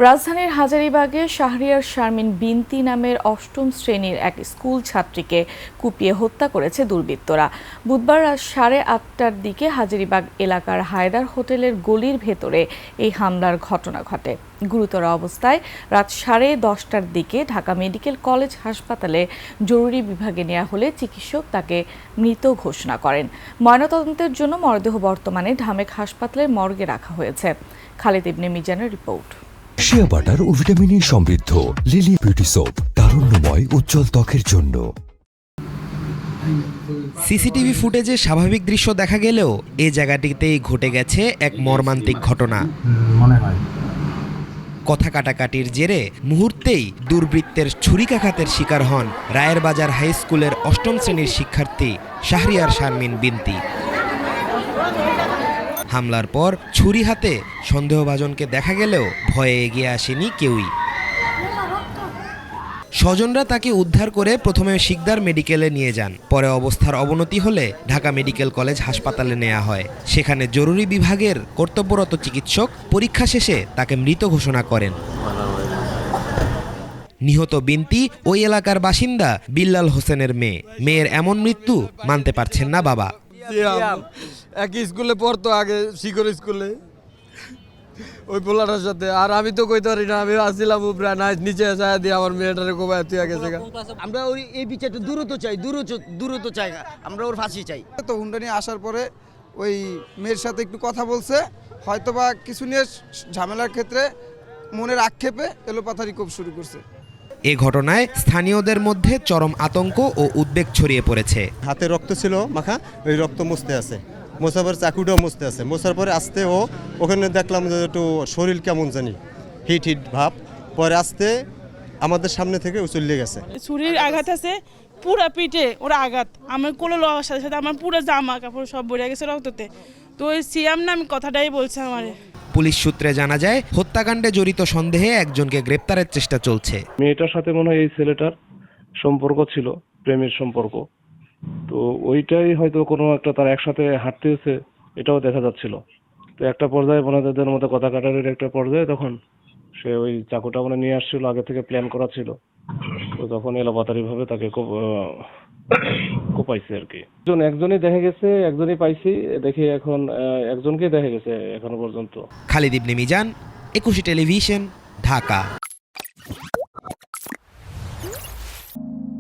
রাজধানীর হাজারীবাগে শাহরিয়ার শারমিন বিনতি নামের অষ্টম শ্রেণীর এক স্কুল ছাত্রীকে কুপিয়ে হত্যা করেছে দুর্বৃত্তরা। বুধবার রাত 8:30টার দিকে হাজারীবাগ এলাকার হায়দার হোটেলের গলির ভেতরে এই হামলার ঘটনা ঘটে। গুরুতর অবস্থায় রাত 10:30টার দিকে ঢাকা মেডিকেল কলেজ হাসপাতালে জরুরি বিভাগে নেওয়া হলে চিকিৎসক তাকে মৃত ঘোষণা করেন। ময়নাতদন্তের জন্য মরদেহ বর্তমানে ঢামেক হাসপাতালের মর্গে রাখা হয়েছে। খালিদ ইবনে মিজানের রিপোর্ট। শিয়া বাটার ও ভিটামিন ই সমৃদ্ধ লিলি বিউটি সোপ, তারুণ্যময় উজ্জ্বল ত্বকের জন্য। সিসিটিভি ফুটেজে স্বাভাবিক দৃশ্য দেখা গেলেও এই জায়গাটিতেই ঘটে গেছে এক মর্মান্তিক ঘটনা। কথা কাটাকাটির জেরে মুহূর্তেই দুর্বৃত্তের ছুরিকাঘাতের শিকার হন রায়ের বাজার হাই স্কুলের অষ্টম শ্রেণীর শিক্ষার্থী শাহরিয়ার শারমিন বিনতি। হামলার পর ছুরি হাতে সন্দেহভাজনকে দেখা গেলেও ভয়ে এগিয়ে আসেনি কেউই। স্বজনরা তাকে উদ্ধার করে প্রথমে শিকদার মেডিকেলে নিয়ে যান, পরে অবস্থার অবনতি হলে ঢাকা মেডিকেল কলেজ হাসপাতালে নেওয়া হয়। সেখানে জরুরি বিভাগের কর্তব্যরত চিকিৎসক পরীক্ষা শেষে তাকে মৃত ঘোষণা করেন। নিহত বিনতি ওই এলাকার বাসিন্দা বিল্লাল হোসেনের মেয়ে। মেয়ের এমন মৃত্যু মানতে পারছেন না বাবা। একই স্কুলে পড়তো আগে, শিকর স্কুলে, ওই পোলাটার সাথে। আর আমি তো কইতে পারি না, আমি আসছিলাম উপরে না, নিচে যায় দিয়ে আমার মেয়েটারে কোবায় তুই গেছে। আমরা ওই এই বিচারটা দ্রুত চাই, আমরা ওর ফাঁসি চাই। তো হুন্ডা নিয়ে আসার পরে ওই মেয়ের সাথে একটু কথা বলছে, হয়তোবা কিছু নিয়ে ঝামেলার ক্ষেত্রে মনের আক্ষেপে এলোপাথারি কোপ শুরু করছে। এ ঘটনায় স্থানীয়দের মধ্যে চরম আতঙ্ক ও উদ্বেগ ছড়িয়ে পড়েছে। হাতে রক্ত ছিল মাখা, ওই রক্ত মুছতে আছে, মোছার পর চাকুটাও মুছতে আছে। মোছার পরে আসতে ওখানে দেখলাম যে একটু শরীর কেমন জানি হিট ভাব। পরে আসতে আমাদের সামনে থেকে ও চলে গেছে। ছুরির আঘাত আছে পুরা পিঠে, ওরা আঘাত আমার কোলে লওয়ার সাথে সাথে আমার পুরো জামা কাপড় সব ভরে গেছে রক্ততে। তো ওই সিয়াম নাম কথাটাই বলছে আমারে। পুলিশ সূত্রে জানা যায় হত্যাকাণ্ডে জড়িত সন্দেহে একজনকে গ্রেপ্তারের চেষ্টা চলছে। মেয়েটার সাথে মনে হয় এই ছেলেটার সম্পর্ক ছিল, প্রেমের সম্পর্ক। তো ওইটাই হয়তো কোনো একটা তার একসাথে হাঁটতে হয়েছে, এটাও দেখা যাচ্ছিল। তো একটা পর্যায়ে মনে তাদের মধ্যে কথা কাটার একটা পর্যায়ে তখন সে ওই চাকুটা মনে নিয়ে আসছিল, আগে থেকে প্ল্যান করা ছিল। তো তখন এলোপাতারি ভাবে তাকে কোপাইছে আর কি। একজনই দেখা গেছে, একজনই পাইছি দেখে, এখন একজনকেই দেখা গেছে এখনো পর্যন্ত। খালিদ ইবনে মিজান, 21 টেলিভিশন, ঢাকা।